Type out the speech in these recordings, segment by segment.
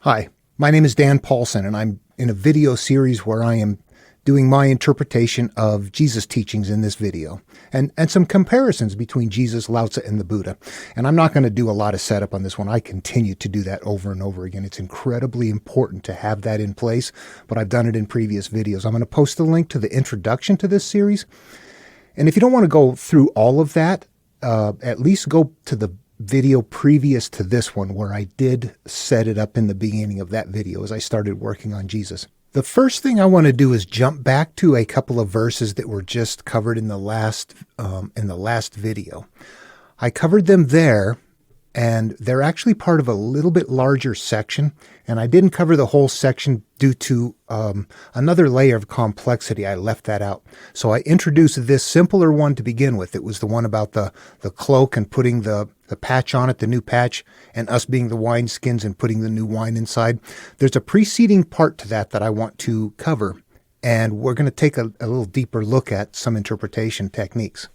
Hi, my name is Dan Paulson, and I'm in a video series where I am doing my interpretation of Jesus' teachings in this video, and some comparisons between Jesus, Lao Tzu, and the Buddha. And I'm not going to do a lot of setup on this one. I continue to do that over and over again. It's incredibly important to have that in place, but I've done it in previous videos. I'm going to post a link to the introduction to this series. And if you don't want to go through all of that, at least go to the video previous to this one where I did set it up in the beginning of that video as I started working on Jesus. The first thing I want to do is jump back to a couple of verses that were just covered in the last video. I covered them there, and they're actually part of a little bit larger section, and I didn't cover the whole section due to another layer of complexity. I left that out. So I introduced this simpler one to begin with. It was the one about the cloak and putting the patch on it, the new patch, and us being the wineskins and putting the new wine inside. There's a preceding part to that I want to cover, and we're going to take a little deeper look at some interpretation techniques.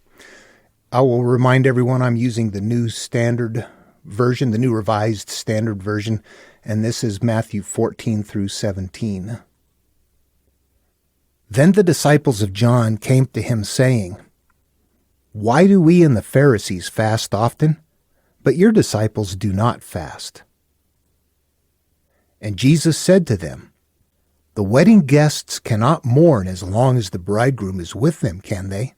I will remind everyone I'm using the new standard version, the new revised standard version, and this is Matthew 14 through 17. Then the disciples of John came to him saying, "Why do we and the Pharisees fast often, but your disciples do not fast?" And Jesus said to them, "The wedding guests cannot mourn as long as the bridegroom is with them, can they?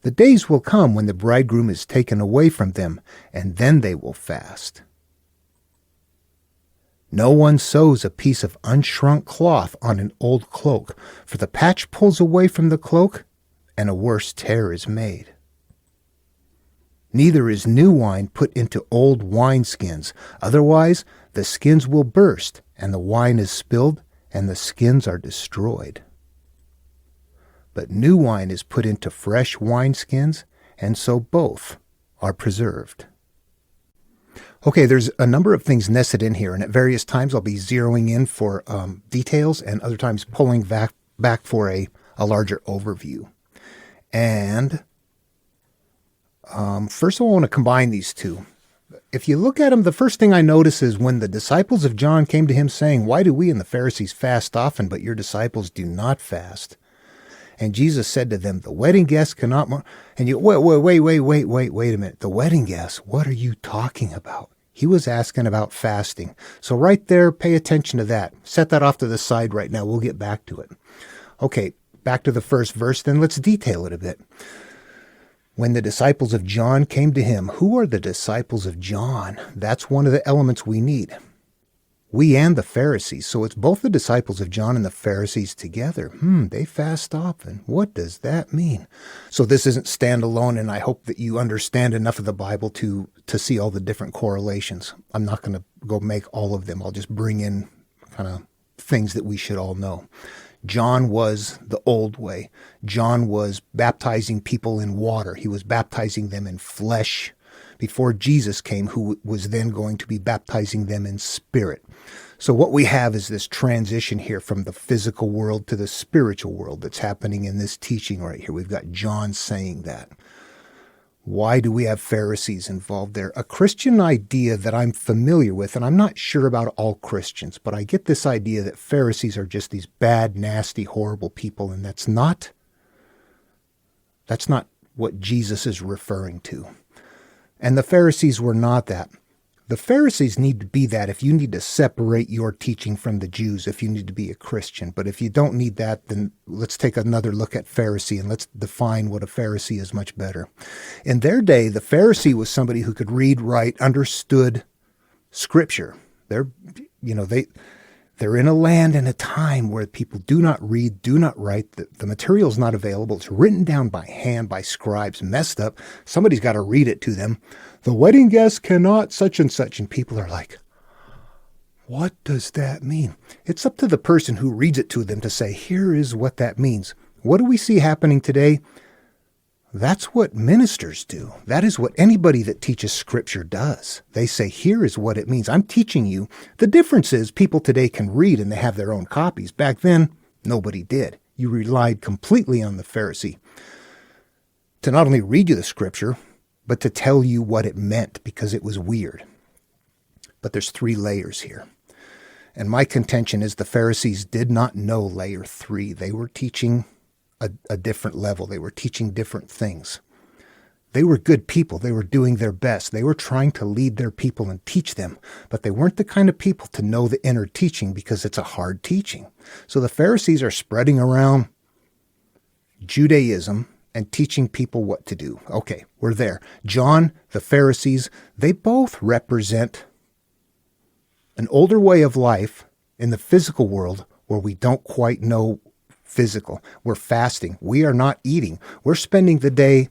The days will come when the bridegroom is taken away from them, and then they will fast. No one sews a piece of un-shrunk cloth on an old cloak, for the patch pulls away from the cloak, and a worse tear is made. Neither is new wine put into old wineskins, otherwise the skins will burst, and the wine is spilled, and the skins are destroyed. But new wine is put into fresh wineskins, and so both are preserved." Okay, there's a number of things nested in here, and at various times I'll be zeroing in for details, and other times pulling back for a larger overview. And first of all, I want to combine these two. If you look at them, the first thing I notice is when the disciples of John came to him saying, "Why do we and the Pharisees fast often, but your disciples do not fast?" And Jesus said to them, "The wedding guests cannot..." And you, wait a minute. The wedding guests, what are you talking about? He was asking about fasting. So right there, pay attention to that. Set that off to the side right now. We'll get back to it. Okay, back to the first verse, then let's detail it a bit. When the disciples of John came to him, who are the disciples of John? That's one of the elements we need. We and the Pharisees. So it's both the disciples of John and the Pharisees together. They fast often. What does that mean? So this isn't standalone, and I hope that you understand enough of the Bible to see all the different correlations. I'm not going to go make all of them. I'll just bring in kind of things that we should all know. John was the old way. John was baptizing people in water. He was baptizing them in flesh before Jesus came, who was then going to be baptizing them in spirit. So what we have is this transition here from the physical world to the spiritual world that's happening in this teaching right here. We've got John saying that. Why do we have Pharisees involved there? A Christian idea that I'm familiar with, and I'm not sure about all Christians, but I get this idea that Pharisees are just these bad, nasty, horrible people, and that's not what Jesus is referring to. And the Pharisees were not that. The Pharisees need to be that if you need to separate your teaching from the Jews, if you need to be a Christian. But if you don't need that, then let's take another look at Pharisee, and let's define what a Pharisee is much better. In their day, the Pharisee was somebody who could read, write, understood Scripture. They're in a land and a time where people do not read, do not write. The material is not available. It's written down by hand by scribes, messed up. Somebody's got to read it to them. The wedding guests cannot such and such. And people are like, what does that mean? It's up to the person who reads it to them to say, here is what that means. What do we see happening today? That's what ministers do. That is what anybody that teaches Scripture does. They say, here is what it means. I'm teaching you. The difference is people today can read and they have their own copies. Back then, nobody did. You relied completely on the Pharisee to not only read you the Scripture, but to tell you what it meant because it was weird. But there's three layers here. And my contention is the Pharisees did not know layer 3. They were teaching a different level. They were teaching different things. They were good people. They were doing their best. They were trying to lead their people and teach them. But they weren't the kind of people to know the inner teaching because it's a hard teaching. So the Pharisees are spreading around Judaism and teaching people what to do. Okay, we're there. John, the Pharisees, they both represent an older way of life in the physical world where we don't quite know physical. We're fasting. We are not eating. We're spending the day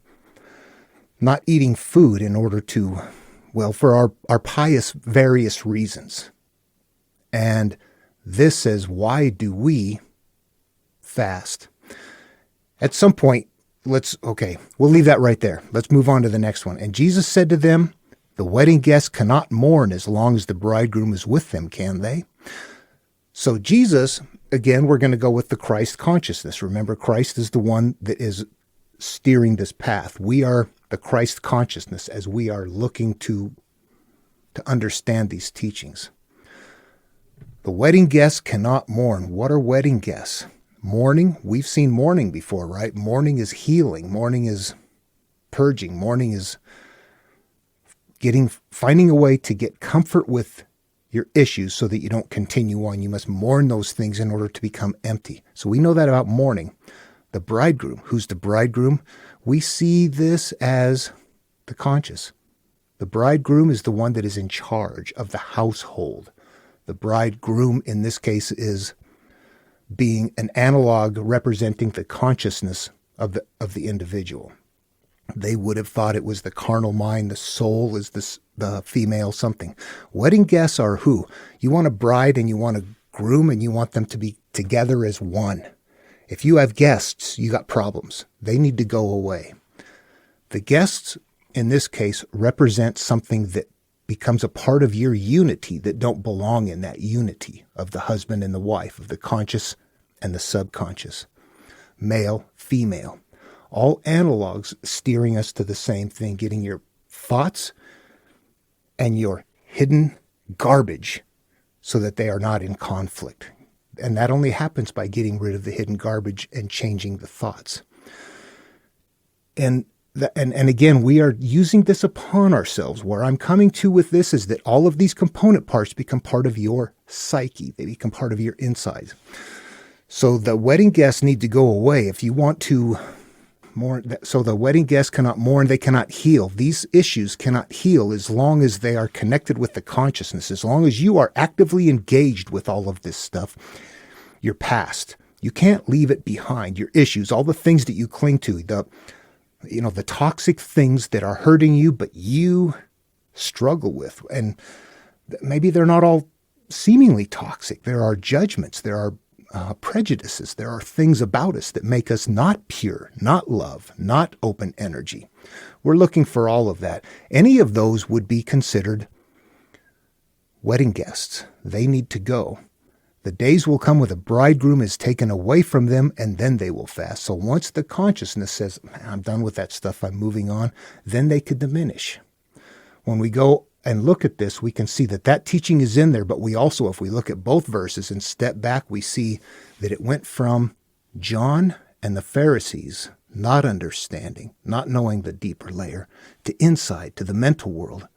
not eating food in order to, well, for our pious various reasons. And this says, why do we fast? At some point, we'll leave that right there. Let's move on to the next one. And Jesus said to them, the wedding guests cannot mourn as long as the bridegroom is with them, can they? So Jesus, again, we're going to go with the Christ consciousness. Remember, Christ is the one that is steering this path. We are the Christ consciousness as we are looking to understand these teachings. The wedding guests cannot mourn. What are wedding guests? Mourning, we've seen mourning before, right? Mourning is healing. Mourning is purging. Mourning is finding a way to get comfort with your issues so that you don't continue on. You must mourn those things in order to become empty. So we know that about mourning. The bridegroom, who's the bridegroom? We see this as the conscious. The bridegroom is the one that is in charge of the household. The bridegroom in this case is being an analog representing the consciousness of the individual. They would have thought it was the carnal mind, the soul is the female something. Wedding guests are who? You want a bride and you want a groom and you want them to be together as one. If you have guests, you got problems. They need to go away. The guests, in this case, represent something that becomes a part of your unity that don't belong in that unity of the husband and the wife, of the conscious and the subconscious. Male, female. All analogs steering us to the same thing, getting your thoughts and your hidden garbage so that they are not in conflict. And that only happens by getting rid of the hidden garbage and changing the thoughts. And again, we are using this upon ourselves. Where I'm coming to with this is that all of these component parts become part of your psyche. They become part of your insides. So the wedding guests need to go away. If you want to mourn, so the wedding guests cannot mourn, they cannot heal. These issues cannot heal as long as they are connected with the consciousness. As long as you are actively engaged with all of this stuff, your past. You can't leave it behind. Your issues, all the things that you cling to, the toxic things that are hurting you, but you struggle with. And maybe they're not all seemingly toxic. There are judgments. There are prejudices. There are things about us that make us not pure, not love, not open energy. We're looking for all of that. Any of those would be considered wedding guests. They need to go. The days will come when the bridegroom is taken away from them, and then they will fast. So once the consciousness says, I'm done with that stuff, I'm moving on, then they could diminish. When we go and look at this, we can see that teaching is in there, but we also, if we look at both verses and step back, we see that it went from John and the Pharisees not understanding, not knowing the deeper layer, to inside, to the mental world.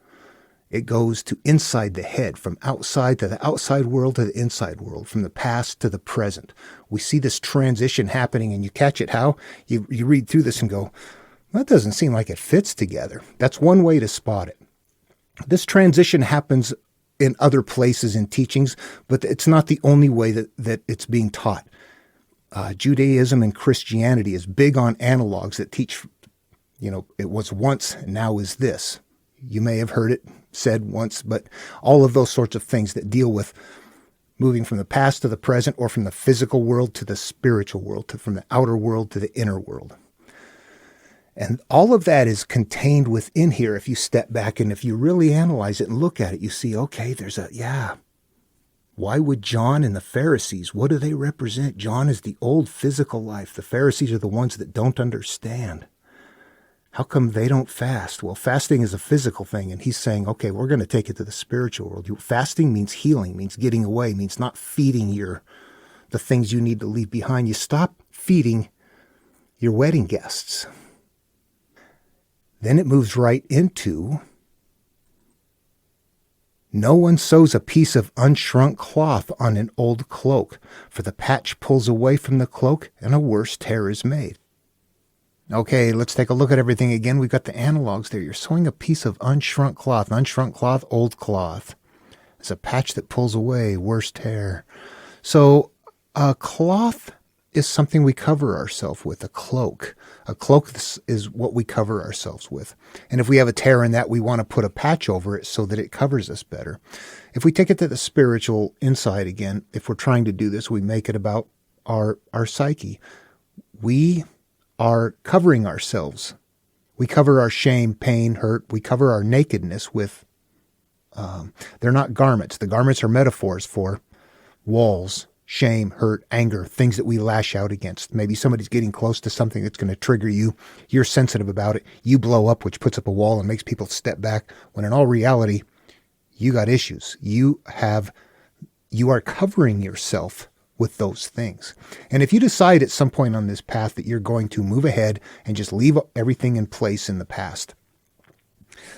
It goes to inside the head, from outside to the outside world to the inside world, from the past to the present. We see this transition happening, and you catch it how? You read through this and go, that doesn't seem like it fits together. That's one way to spot it. This transition happens in other places in teachings, but it's not the only way that it's being taught. Judaism and Christianity is big on analogs that teach, it was once and now is this. You may have heard it said once, but all of those sorts of things that deal with moving from the past to the present, or from the physical world to the spiritual world, from the outer world to the inner world. And all of that is contained within here. If you step back and if you really analyze it and look at it, you see, okay, why would John and the Pharisees, what do they represent? John is the old physical life. The Pharisees are the ones that don't understand How come they don't fast? Well, fasting is a physical thing, and he's saying, okay, we're going to take it to the spiritual world. Fasting means healing, means getting away, means not feeding the things you need to leave behind. You stop feeding your wedding guests. Then it moves right into, no one sews a piece of unshrunk cloth on an old cloak, for the patch pulls away from the cloak and a worse tear is made. Okay, let's take a look at everything again. We've got the analogs there. You're sewing a piece of unshrunk cloth, old cloth. It's a patch that pulls away, worse tear. So a cloth is something we cover ourselves with, a cloak. A cloak is what we cover ourselves with. And if we have a tear in that, we want to put a patch over it so that it covers us better. If we take it to the spiritual inside again, if we're trying to do this, we make it about our psyche. We are covering ourselves. We cover our shame, pain, hurt. We cover our nakedness with, they're not garments. The garments are metaphors for walls, shame, hurt, anger, things that we lash out against. Maybe somebody's getting close to something that's going to trigger you. You're sensitive about it. You blow up, which puts up a wall and makes people step back, when in all reality, you got issues. You are covering yourself with those things. And if you decide at some point on this path that you're going to move ahead and just leave everything in place in the past,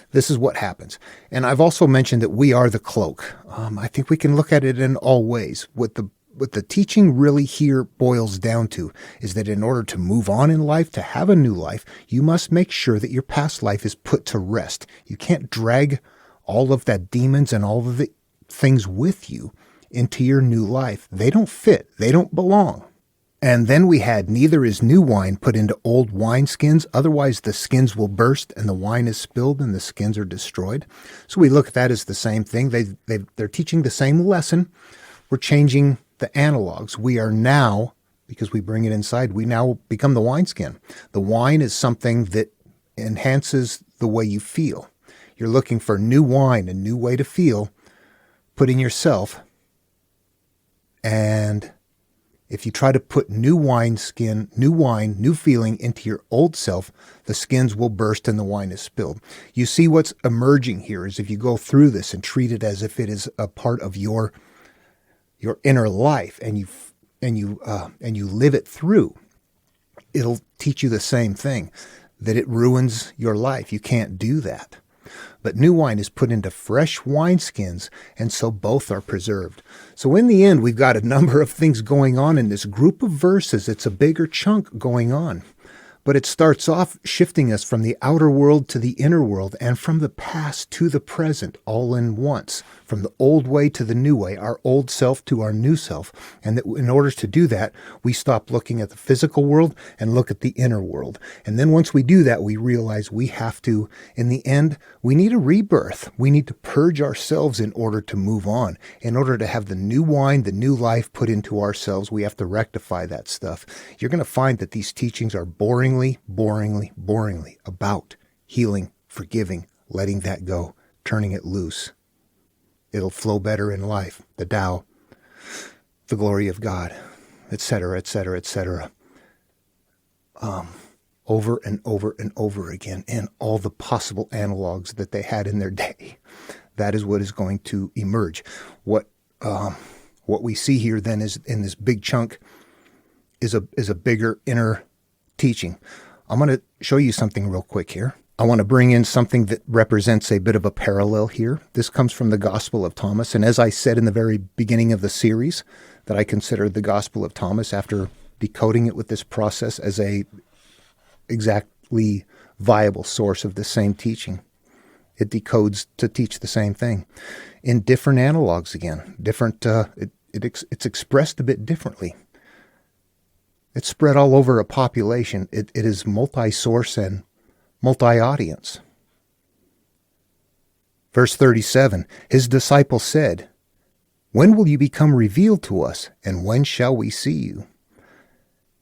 this is what happens. And I've also mentioned that we are the cloak. I think we can look at it in all ways. What the teaching really here boils down to is that in order to move on in life, to have a new life, you must make sure that your past life is put to rest. You can't drag all of that demons and all of the things with you into your new life. They don't fit. They don't belong. And then we had, neither is new wine put into old wineskins, otherwise the skins will burst and the wine is spilled and the skins are destroyed. So we look at that as the same thing. They're teaching the same lesson. We're changing the analogs. We are now, because we bring it inside, we now become the wineskin. The wine is something that enhances the way you feel. You're looking for new wine, a new way to feel. Put in yourself. And if you try to put new wine, new feeling into your old self, the skins will burst and the wine is spilled. You see what's emerging here is if you go through this and treat it as if it is a part of your inner life and you live it through, it'll teach you the same thing, that it ruins your life. You can't do that. But new wine is put into fresh wineskins, and so both are preserved. So in the end, we've got a number of things going on in this group of verses. It's a bigger chunk going on. But it starts off shifting us from the outer world to the inner world, and from the past to the present, all in once. From the old way to the new way, our old self to our new self. And that in order to do that, we stop looking at the physical world and look at the inner world. And then once we do that, we realize we have to, in the end, we need a rebirth. We need to purge ourselves in order to move on. In order to have the new wine, the new life put into ourselves, we have to rectify that stuff. You're going to find that these teachings are boringly about healing, forgiving, letting that go, turning it loose. It'll flow better in life, the Tao, the glory of God, etc., etc., etc. Over and over and over again in all the possible analogs that they had in their day. That is what is going to emerge. What we see here then is in this big chunk is a bigger inner teaching. I'm going to show you something real quick here. I want to bring in something that represents a bit of a parallel here. This comes from the Gospel of Thomas. And as I said in the very beginning of the series, that I consider the Gospel of Thomas, after decoding it with this process, as a exactly viable source of the same teaching. It decodes to teach the same thing in different analogs again. It's expressed a bit differently. It's spread all over a population. It is multi-source and multi-audience. Verse 37, his disciples said, "When will you become revealed to us, and when shall we see you?"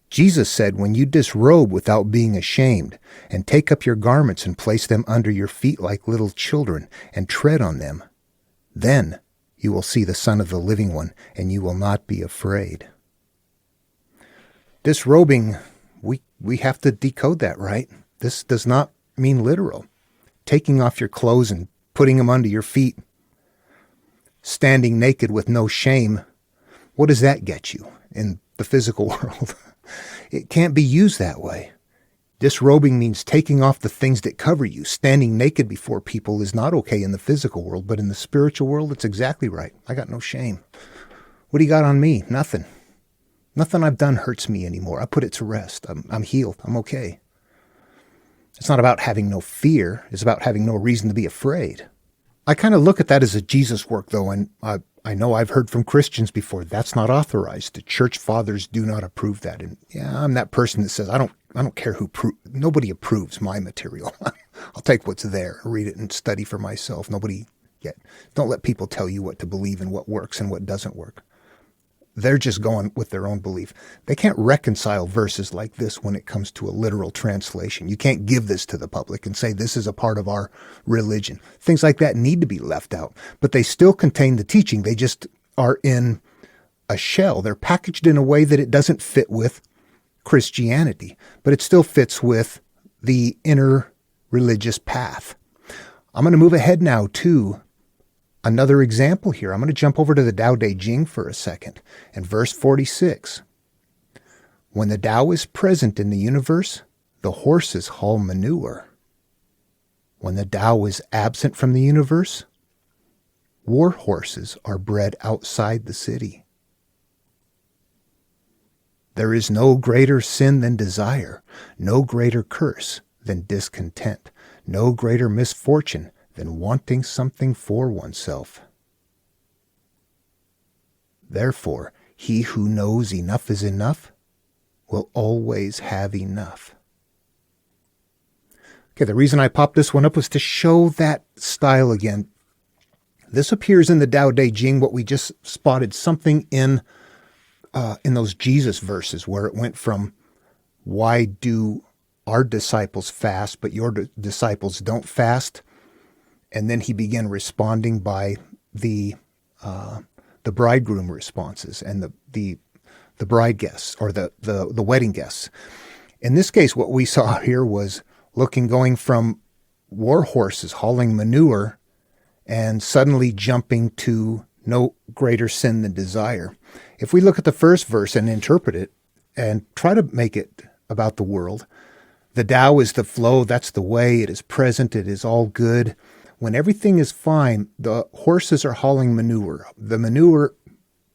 Jesus said, "When you disrobe without being ashamed, and take up your garments and place them under your feet like little children, and tread on them, then you will see the Son of the Living One, and you will not be afraid." Disrobing, we have to decode that, right? This does not mean literal. Taking off your clothes and putting them under your feet. Standing naked with no shame. What does that get you in the physical world? It can't be used that way. Disrobing means taking off the things that cover you. Standing naked before people is not okay in the physical world, but in the spiritual world, it's exactly right. I got no shame. What do you got on me? Nothing. Nothing I've done hurts me anymore. I put it to rest. I'm healed. I'm okay. It's not about having no fear. It's about having no reason to be afraid. I kind of look at that as a Jesus work, though, and I know I've heard from Christians before, that's not authorized. The church fathers do not approve that. And yeah, I'm that person that says, I don't care nobody approves my material. I'll take what's there, read it and study for myself. Don't let people tell you what to believe and what works and what doesn't work. They're just going with their own belief. They can't reconcile verses like this when it comes to a literal translation. You can't give this to the public and say this is a part of our religion. Things like that need to be left out, but they still contain the teaching. They just are in a shell. They're packaged in a way that it doesn't fit with Christianity, but it still fits with the inner religious path. I'm going to move ahead now to another example here. I'm going to jump over to the Tao Te Ching for a second. In verse 46, when the Tao is present in the universe, the horses haul manure. When the Tao is absent from the universe, war horses are bred outside the city. There is no greater sin than desire, no greater curse than discontent, no greater misfortune than wanting something for oneself. Therefore, he who knows enough is enough will always have enough. Okay, the reason I popped this one up was to show that style again. This appears in the Tao Te Ching, what we just spotted, something in those Jesus verses where it went from, why do our disciples fast, but your disciples don't fast? And then he began responding by the bridegroom responses and the bride guests or the wedding guests. In this case, what we saw here was going from war horses hauling manure and suddenly jumping to no greater sin than desire. If we look at the first verse and interpret it and try to make it about the world, the Tao is the flow, that's the way, it is present, it is all good. When everything is fine, the horses are hauling manure. The manure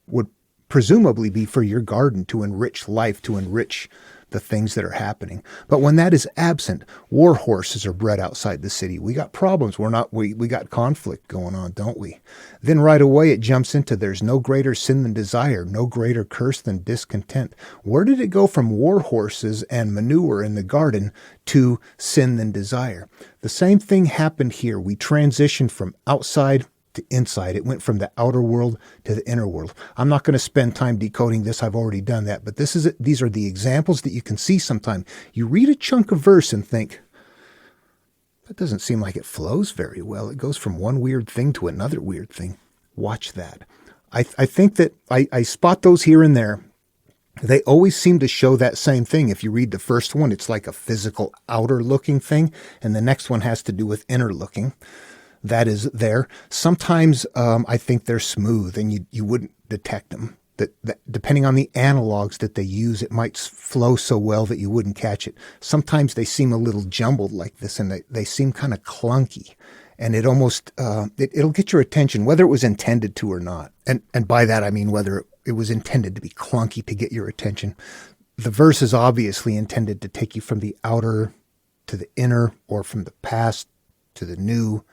would presumably be for your garden to enrich life, to enrich the things that are happening. But when that is absent, war horses are bred outside the city. We got problems. We got conflict going on, don't we? Then right away it jumps into there's no greater sin than desire, no greater curse than discontent. Where did it go from war horses and manure in the garden to sin than desire? The same thing happened here. We transitioned from outside to inside. It went from the outer world to the inner world. I'm not going to spend time decoding this. I've already done that. But these are the examples that you can see sometime. You read a chunk of verse and think, that doesn't seem like it flows very well. It goes from one weird thing to another weird thing. Watch that. I think that I spot those here and there. They always seem to show that same thing. If you read the first one, it's like a physical outer looking thing. And the next one has to do with inner looking. That is there. Sometimes I think they're smooth and you wouldn't detect them. That depending on the analogs that they use, it might flow so well that you wouldn't catch it. Sometimes they seem a little jumbled like this and they seem kind of clunky. And it almost, it'll get your attention, whether it was intended to or not. And by that, I mean whether it was intended to be clunky to get your attention. The verse is obviously intended to take you from the outer to the inner or from the past to the new.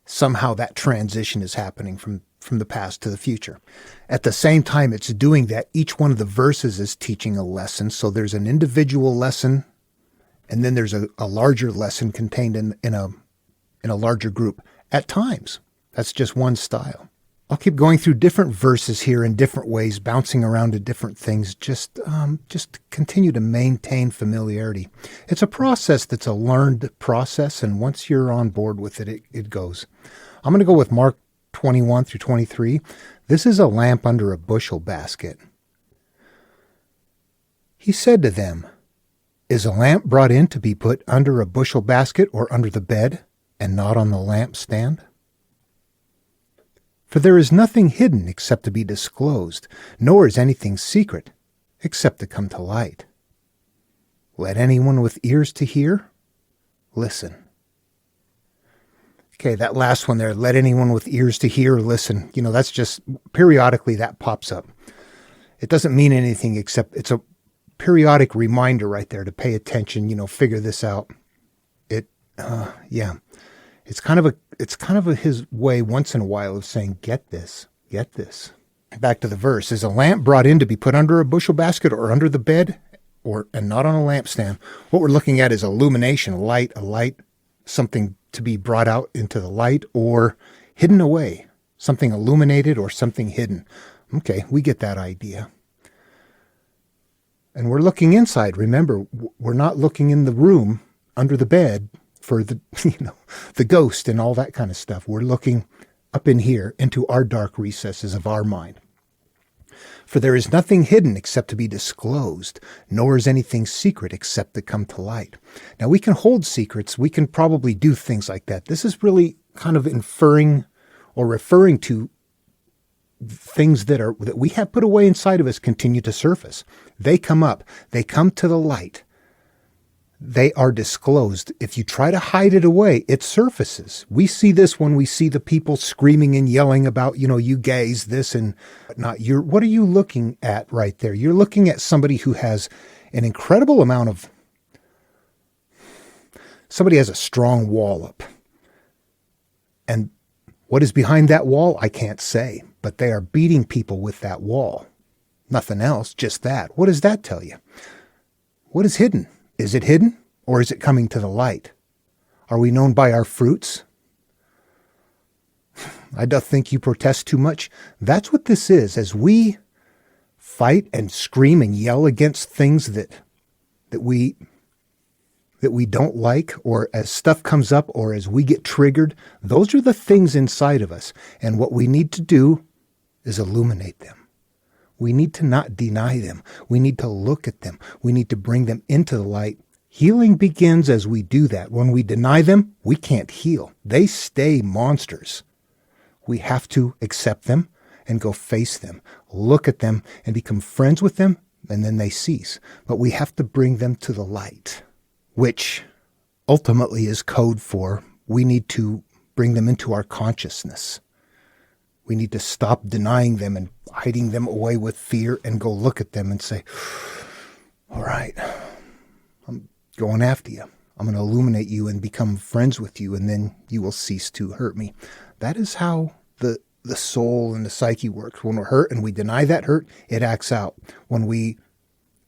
Somehow that transition is happening from the past to the future. At the same time it's doing that, each one of the verses is teaching a lesson. So there's an individual lesson, and then there's a larger lesson contained in a larger group at times. That's just one style. I'll keep going through different verses here in different ways, bouncing around to different things, just to continue to maintain familiarity. It's a process that's a learned process, and once you're on board with it, it goes. I'm going to go with Mark 21 through 23. This is a lamp under a bushel basket. He said to them, Is a lamp brought in to be put under a bushel basket or under the bed, and not on the lampstand? For there is nothing hidden except to be disclosed, nor is anything secret except to come to light. Let anyone with ears to hear listen. Okay, that last one there, let anyone with ears to hear listen. That's just periodically that pops up. It doesn't mean anything except it's a periodic reminder right there to pay attention, figure this out. It's kind of his way once in a while of saying, get this. Back to the verse. Is a lamp brought in to be put under a bushel basket or under the bed, and not on a lampstand? What we're looking at is illumination, a light, something to be brought out into the light or hidden away, something illuminated or something hidden. Okay, we get that idea. And we're looking inside. Remember, we're not looking in the room under the bed for the, the ghost and all that kind of stuff. We're looking up in here into our dark recesses of our mind. For there is nothing hidden except to be disclosed, nor is anything secret except to come to light. Now, we can hold secrets. We can probably do things like that. This is really kind of inferring or referring to things that we have put away inside of us continue to surface. They come up. They come to the light. They are disclosed. If you try to hide it away, it surfaces. We see this when we see the people screaming and yelling about, you gays, this and not. What are you looking at right there? You're looking at somebody who has an incredible amount of, somebody has a strong wall up. And what is behind that wall? I can't say, but they are beating people with that wall. Nothing else, just that. What does that tell you? What is hidden? Is it hidden, or is it coming to the light? Are we known by our fruits? I doth think you protest too much. That's what this is. As we fight and scream and yell against things that we don't like, or as stuff comes up, or as we get triggered, those are the things inside of us. And what we need to do is illuminate them. We need to not deny them. We need to look at them. We need to bring them into the light. Healing begins as we do that. When we deny them, we can't heal. They stay monsters. We have to accept them and go face them, look at them and become friends with them, and then they cease. But we have to bring them to the light, which ultimately is code for we need to bring them into our consciousness. We need to stop denying them and hiding them away with fear and go look at them and say, all right, I'm going after you. I'm going to illuminate you and become friends with you, and then you will cease to hurt me. That is how the soul and the psyche works. When we're hurt and we deny that hurt, it acts out. When we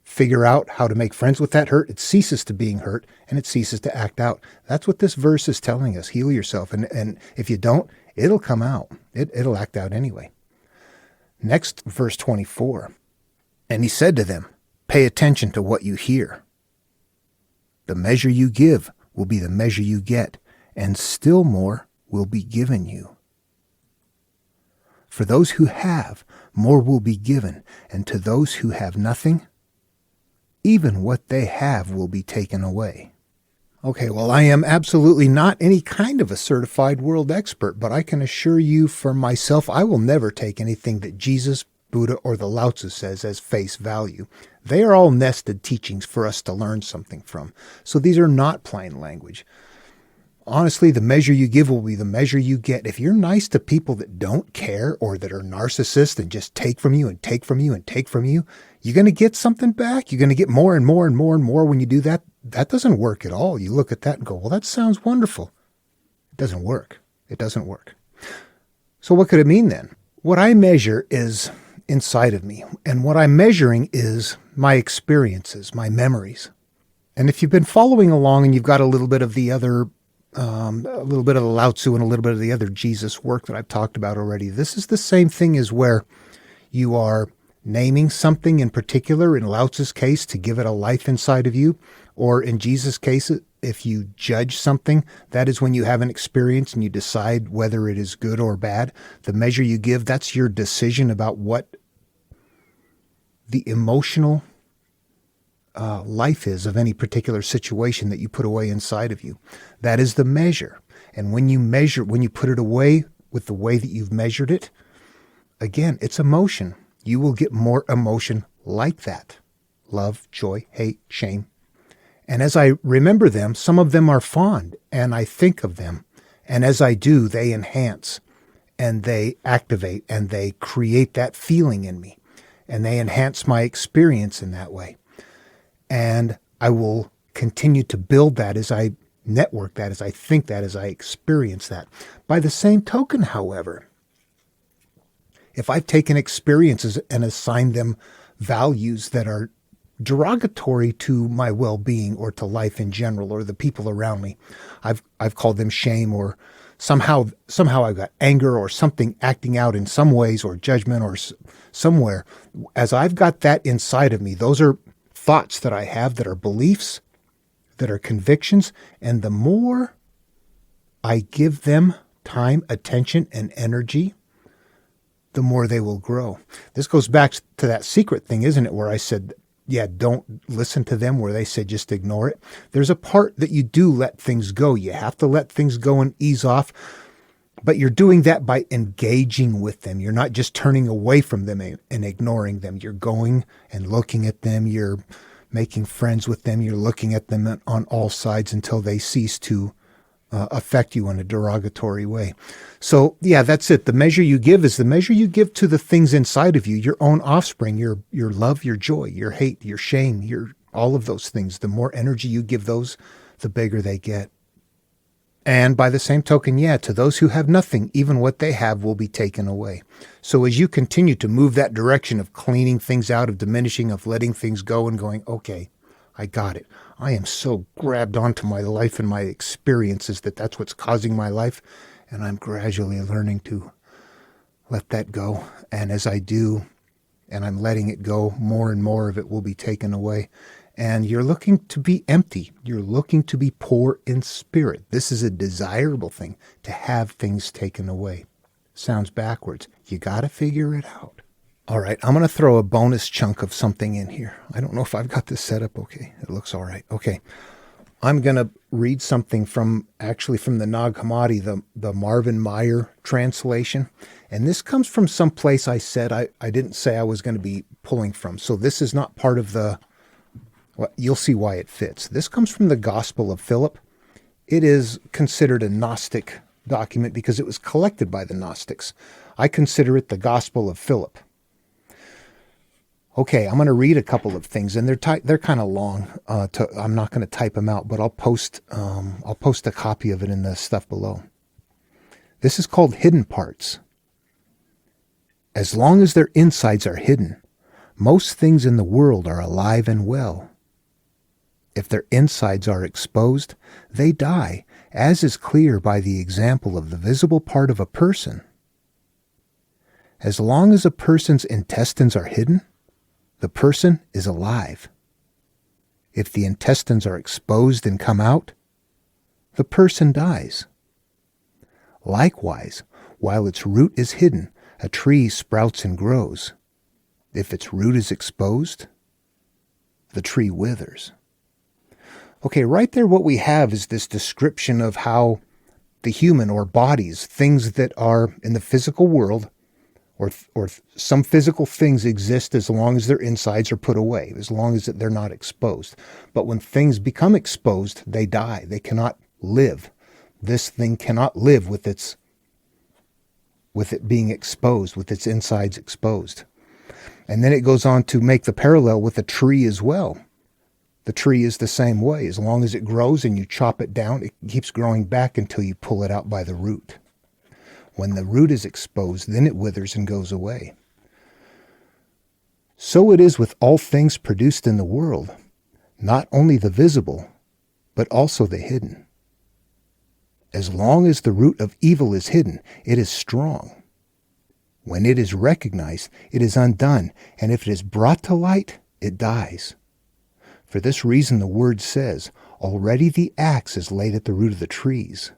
figure out how to make friends with that hurt, it ceases to being hurt and it ceases to act out. That's what this verse is telling us. Heal yourself. And if you don't, it'll come out. It'll act out anyway. Next, verse 24. And he said to them, pay attention to what you hear. The measure you give will be the measure you get, and still more will be given you. For those who have, more will be given, and to those who have nothing, even what they have will be taken away. Okay, well, I am absolutely not any kind of a certified world expert, but I can assure you for myself, I will never take anything that Jesus, Buddha, or the Lao Tzu says as face value. They are all nested teachings for us to learn something from. So these are not plain language. Honestly, the measure you give will be the measure you get. If you're nice to people that don't care or that are narcissists and just take from you and take from you and take from you, you're going to get something back. You're going to get more and more and more and more when you do that. That doesn't work at all. You look at that and go, well, that sounds wonderful. It doesn't work. It doesn't work. So what could it mean then? What I measure is inside of me. And what I'm measuring is my experiences, my memories. And if you've been following along and you've got a little bit of the other a little bit of the Lao Tzu and a little bit of the other Jesus work that I've talked about already. This is the same thing as where you are naming something in particular, in Lao Tzu's case, to give it a life inside of you, or in Jesus' case, if you judge something, that is when you have an experience and you decide whether it is good or bad. The measure you give, that's your decision about what the emotional life is of any particular situation that you put away inside of you. That is the measure. And when you put it away with the way that you've measured it, again, it's emotion. You will get more emotion like that. Love, joy, hate, shame. And as I remember them, some of them are fond, and I think of them. And as I do, they enhance, and they activate, and they create that feeling in me. And they enhance my experience in that way. And I will continue to build that as I network that, as I think that, as I experience that. By the same token, however, if I've taken experiences and assigned them values that are derogatory to my well-being or to life in general or the people around me, I've called them shame, or somehow I've got anger or something acting out in some ways, or judgment or somewhere. As I've got that inside of me, those are thoughts that I have, that are beliefs, that are convictions, and the more I give them time, attention, and energy, the more they will grow. This goes back to that secret thing, isn't it, where I said, yeah, don't listen to them, where they said just ignore it. There's a part that you do let things go. You have to let things go and ease off, but you're doing that by engaging with them. You're not just turning away from them and ignoring them. You're going and looking at them. You're making friends with them. You're looking at them on all sides until they cease to affect you in a derogatory way. So yeah, that's it. The measure you give is the measure you give to the things inside of you, your own offspring, your love, your joy, your hate, your shame, all of those things. The more energy you give those, the bigger they get. And by the same token, yeah, to those who have nothing, even what they have will be taken away. So as you continue to move that direction of cleaning things out, of diminishing, of letting things go and going, okay, I got it. I am so grabbed onto my life and my experiences that's what's causing my life. And I'm gradually learning to let that go. And as I do, and I'm letting it go, more and more of it will be taken away. And you're looking to be empty. You're looking to be poor in spirit. This is a desirable thing, to have things taken away. Sounds backwards. You got to figure it out. All right, I'm going to throw a bonus chunk of something in here. I don't know if I've got this set up okay. It looks all right. Okay. I'm going to read something from the Nag Hammadi, the Marvin Meyer translation. And this comes from some place I said I didn't say I was going to be pulling from. So this is not part of you'll see why it fits. This comes from the Gospel of Philip. It is considered a Gnostic document because it was collected by the Gnostics. I consider it the Gospel of Philip. Okay, I'm going to read a couple of things, and they're kind of long. I'm not going to type them out, but I'll post a copy of it in the stuff below. This is called Hidden Parts. As long as their insides are hidden, most things in the world are alive and well. If their insides are exposed, they die, as is clear by the example of the visible part of a person. As long as a person's intestines are hidden, the person is alive. If the intestines are exposed and come out, the person dies. Likewise, while its root is hidden, a tree sprouts and grows. If its root is exposed, the tree withers. Okay, right there what we have is this description of how the human, or bodies, things that are in the physical world, or some physical things exist as long as their insides are put away, as long as they're not exposed. But when things become exposed, they die. They cannot live. This thing cannot live with it being exposed, with its insides exposed. And then it goes on to make the parallel with a tree as well. The tree is the same way. As long as it grows and you chop it down, it keeps growing back until you pull it out by the root. When the root is exposed, then it withers and goes away. So it is with all things produced in the world, not only the visible, but also the hidden. As long as the root of evil is hidden, it is strong. When it is recognized, it is undone, and if it is brought to light, it dies. For this reason the word says, already the axe is laid at the root of the trees.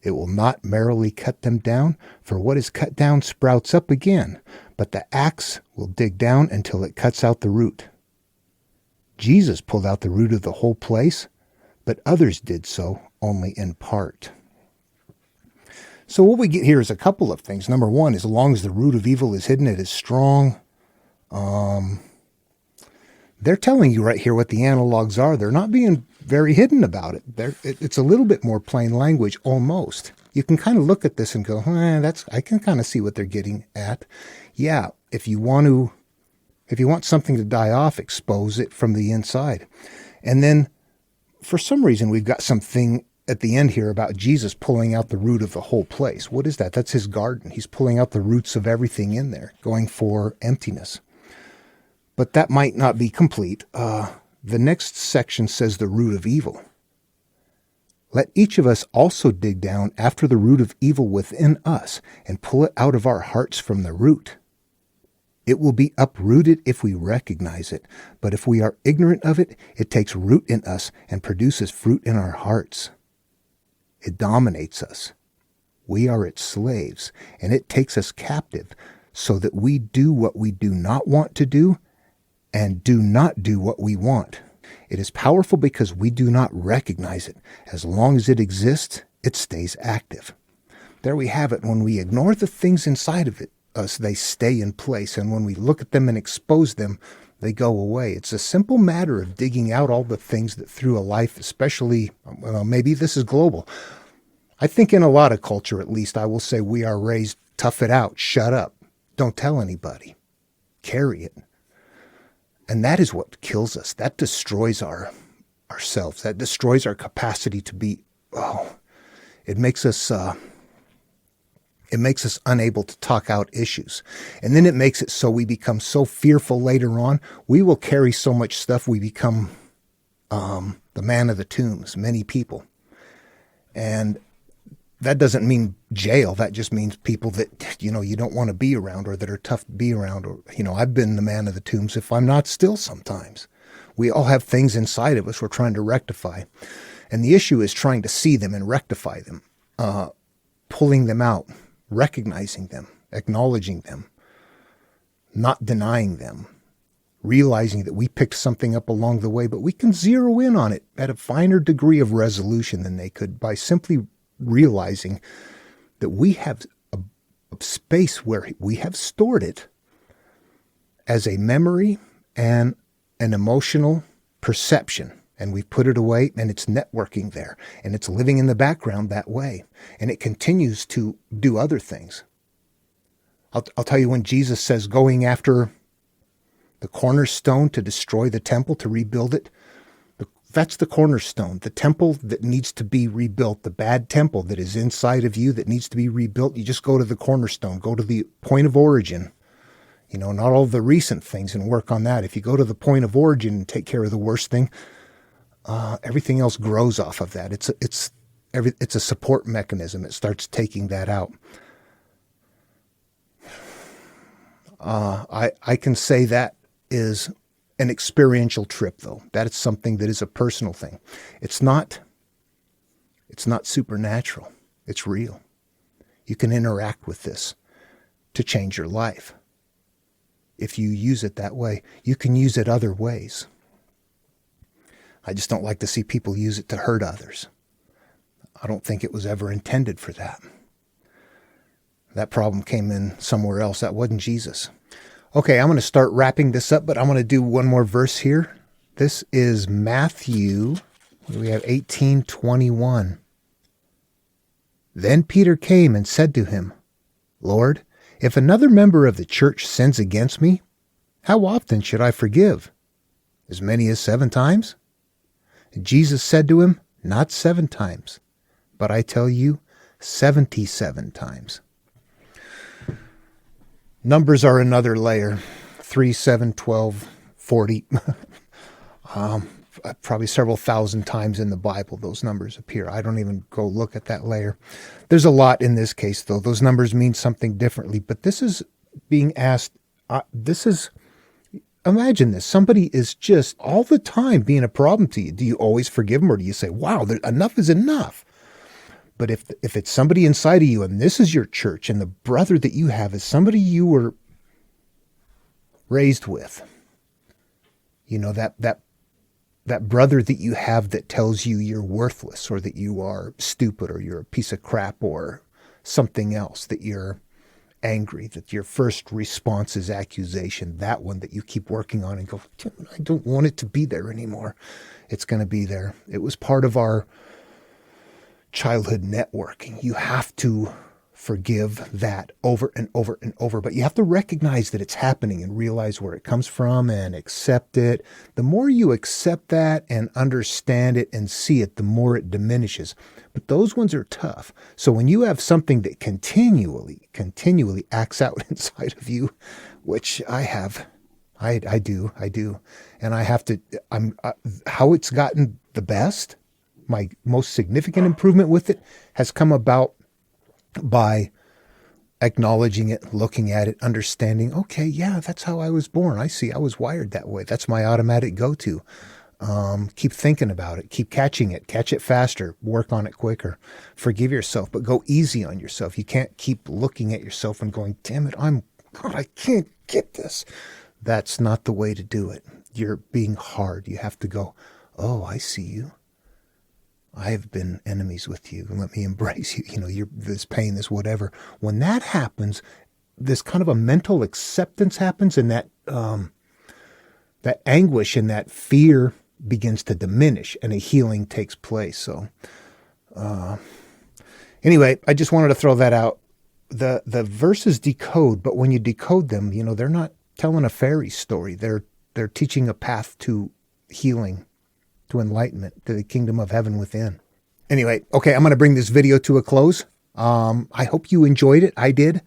It will not merrily cut them down, for what is cut down sprouts up again, but the axe will dig down until it cuts out the root. Jesus pulled out the root of the whole place, but others did so only in part. So what we get here is a couple of things. Number one, as long as the root of evil is hidden, it is strong. They're telling you right here what the analogs are. They're not being very hidden about it. It's a little bit more plain language, almost. You can kind of look at this and go, I can kind of see what they're getting at. Yeah, if you want something to die off, expose it from the inside. And then, for some reason, we've got something at the end here about Jesus pulling out the root of the whole place. What is that? That's his garden. He's pulling out the roots of everything in there, going for emptiness. But that might not be complete. The next section says the root of evil. Let each of us also dig down after the root of evil within us and pull it out of our hearts from the root. It will be uprooted if we recognize it, but if we are ignorant of it, it takes root in us and produces fruit in our hearts. It dominates us. We are its slaves, and it takes us captive so that we do what we do not want to do and do not do what we want. It is powerful because we do not recognize it. As long as it exists, it stays active. There we have it. When we ignore the things inside of us, they stay in place. And when we look at them and expose them, they go away. It's a simple matter of digging out all the things that through a life, especially, maybe this is global. I think in a lot of culture, at least, I will say we are raised, tough it out, shut up, don't tell anybody, carry it. And that is what kills us. That destroys ourselves. That destroys our capacity to be, it makes us unable to talk out issues. And then it makes it so we become so fearful later on. We will carry so much stuff, we become the man of the tombs, many people. And that doesn't mean jail. That just means people that, you don't want to be around or that are tough to be around. Or, I've been the man of the tombs if I'm not still sometimes. We all have things inside of us we're trying to rectify. And the issue is trying to see them and rectify them, pulling them out, recognizing them, acknowledging them, not denying them, realizing that we picked something up along the way, but we can zero in on it at a finer degree of resolution than they could by simply realizing that we have a space where we have stored it as a memory and an emotional perception. And we've put it away, and it's networking there, and it's living in the background that way, and it continues to do other things. I'll tell you, when Jesus says going after the cornerstone to destroy the temple, to rebuild it, that's the cornerstone, the temple that needs to be rebuilt, the bad temple that is inside of you that needs to be rebuilt. You just go to the cornerstone, go to the point of origin, not all the recent things, and work on that. If you go to the point of origin and take care of the worst thing, everything else grows off of that. It's a support mechanism. It starts taking that out. I can say that is an experiential trip, though. That is something that is a personal thing. It's not supernatural. It's real. You can interact with this to change your life. If you use it that way, you can use it other ways. I just don't like to see people use it to hurt others. I don't think it was ever intended for that. That problem came in somewhere else. That wasn't Jesus. Okay, I'm going to start wrapping this up, but I'm going to do one more verse here. This is Matthew, we have 18:21. Then Peter came and said to him, Lord, if another member of the church sins against me, how often should I forgive? As many as 7 times? Jesus said to him, not 7 times, but I tell you, 77 times. Numbers are another layer. 3, 7, 12, 40. Probably several thousand times in the Bible those numbers appear. I don't even go look at that layer. There's a lot in this case, though. Those numbers mean something differently. But this is being asked, imagine this. Somebody is just all the time being a problem to you. Do you always forgive them, or do you say, wow, enough is enough? But if it's somebody inside of you, and this is your church, and the brother that you have is somebody you were raised with, that that brother that you have that tells you you're worthless, or that you are stupid, or you're a piece of crap, or something else, that you're angry, that your first response is accusation, that one that you keep working on and go, I don't want it to be there anymore. It's going to be there. It was part of our childhood networking. You have to forgive that over and over and over, but you have to recognize that it's happening and realize where it comes from and accept it. The more you accept that and understand it and see it, the more it diminishes. But those ones are tough. So when you have something that continually acts out inside of you, which I have, I do. And I have to, how it's gotten the best, my most significant improvement with it has come about by acknowledging it, looking at it, understanding, okay, yeah, that's how I was born. I see, I was wired that way. That's my automatic go-to. Keep thinking about it, keep catching it, catch it faster, work on it quicker. Forgive yourself, but go easy on yourself. You can't keep looking at yourself and going, damn it, God, I can't get this. That's not the way to do it. You're being hard. You have to go, oh, I see you. I have been enemies with you, and let me embrace you. You're this pain, this whatever. When that happens, this kind of a mental acceptance happens, and that anguish and that fear begins to diminish, and a healing takes place. So, anyway, I just wanted to throw that out. The verses decode, but when you decode them, they're not telling a fairy story. They're teaching a path to healing, to enlightenment, to the kingdom of heaven within. Anyway, okay, I'm going to bring this video to a close. I hope you enjoyed it. I did.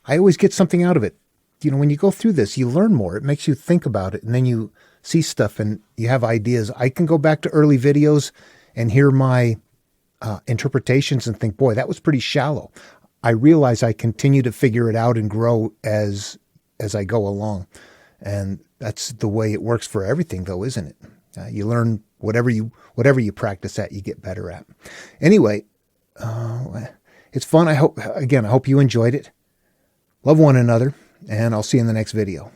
I always get something out of it. When you go through this, you learn more. It makes you think about it, and then you see stuff and you have ideas. I can go back to early videos and hear my interpretations and think, boy, that was pretty shallow. I realize I continue to figure it out and grow as I go along. And that's the way it works for everything, though, isn't it? You learn whatever you practice at, you get better at. Anyway, it's fun. I hope you enjoyed it. Love one another, and I'll see you in the next video.